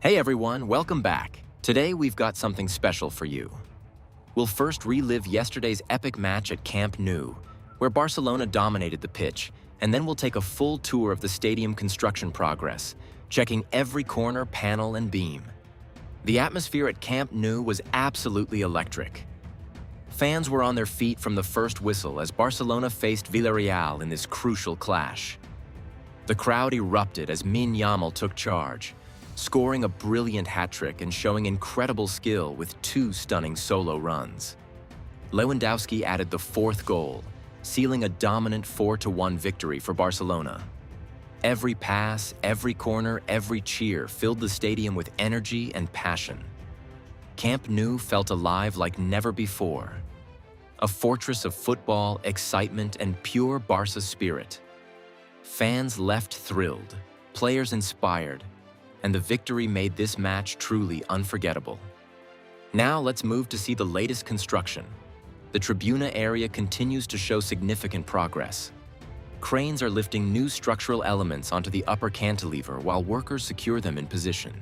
Hey everyone, welcome back. Today we've got something special for you. We'll first relive yesterday's epic match at Camp Nou, where Barcelona dominated the pitch, and then we'll take a full tour of the stadium construction progress, checking every corner, panel, and beam. The atmosphere at Camp Nou was absolutely electric. Fans were on their feet from the first whistle as Barcelona faced Villarreal in this crucial clash. The crowd erupted as Lamine Yamal took charge, scoring a brilliant hat-trick and showing incredible skill with two stunning solo runs. Lewandowski added the fourth goal, sealing a dominant 4-1 victory for Barcelona. Every pass, every corner, every cheer filled the stadium with energy and passion. Camp Nou felt alive like never before. A fortress of football, excitement, and pure Barça spirit. Fans left thrilled, players inspired, and the victory made this match truly unforgettable. Now let's move to see the latest construction. The Tribuna Area continues to show significant progress. Cranes are lifting new structural elements onto the upper cantilever while workers secure them in position.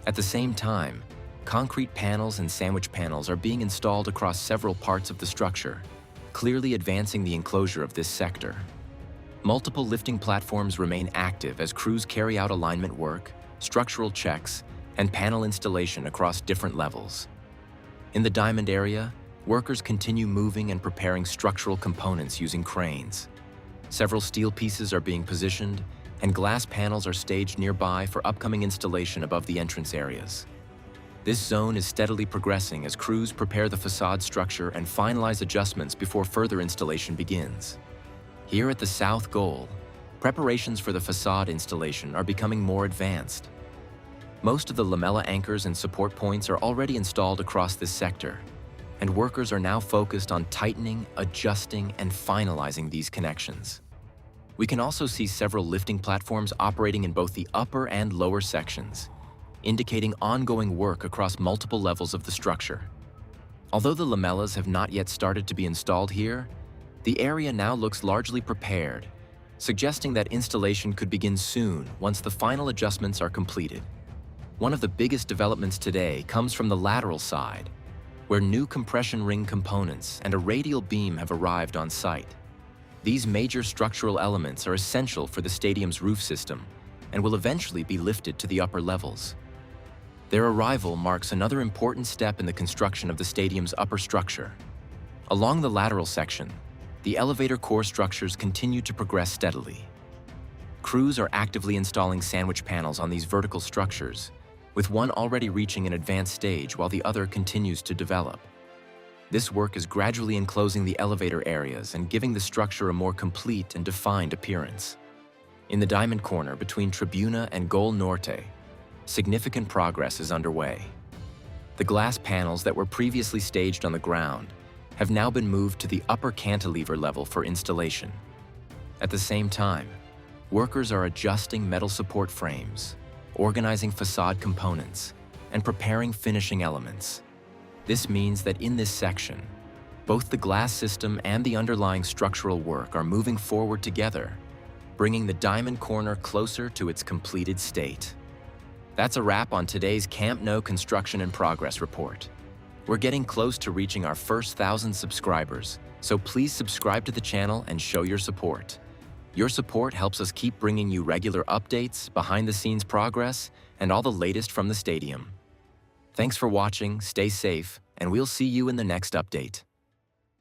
At the same time, concrete panels and sandwich panels are being installed across several parts of the structure, clearly advancing the enclosure of this sector. Multiple lifting platforms remain active as crews carry out alignment work, structural checks, and panel installation across different levels. In the diamond area, workers continue moving and preparing structural components using cranes. Several steel pieces are being positioned, and glass panels are staged nearby for upcoming installation above the entrance areas. This zone is steadily progressing as crews prepare the facade structure and finalize adjustments before further installation begins. Here at the south goal, preparations for the facade installation are becoming more advanced. Most of the lamella anchors and support points are already installed across this sector, and workers are now focused on tightening, adjusting, and finalizing these connections. We can also see several lifting platforms operating in both the upper and lower sections, indicating ongoing work across multiple levels of the structure. Although the lamellas have not yet started to be installed here, the area now looks largely prepared, suggesting that installation could begin soon once the final adjustments are completed. One of the biggest developments today comes from the lateral side, where new compression ring components and a radial beam have arrived on site. These major structural elements are essential for the stadium's roof system and will eventually be lifted to the upper levels. Their arrival marks another important step in the construction of the stadium's upper structure. Along the lateral section, the elevator core structures continue to progress steadily. Crews are actively installing sandwich panels on these vertical structures, with one already reaching an advanced stage while the other continues to develop. This work is gradually enclosing the elevator areas and giving the structure a more complete and defined appearance. In the diamond corner between Tribuna and Gol Norte, significant progress is underway. The glass panels that were previously staged on the ground have now been moved to the upper cantilever level for installation. At the same time, workers are adjusting metal support frames, organizing facade components, and preparing finishing elements. This means that in this section, both the glass system and the underlying structural work are moving forward together, bringing the diamond corner closer to its completed state. That's a wrap on today's Camp Nou Construction and Progress Report. We're getting close to reaching our first 1,000 subscribers, so please subscribe to the channel and show your support. Your support helps us keep bringing you regular updates, behind-the-scenes progress, and all the latest from the stadium. Thanks for watching, stay safe, and we'll see you in the next update.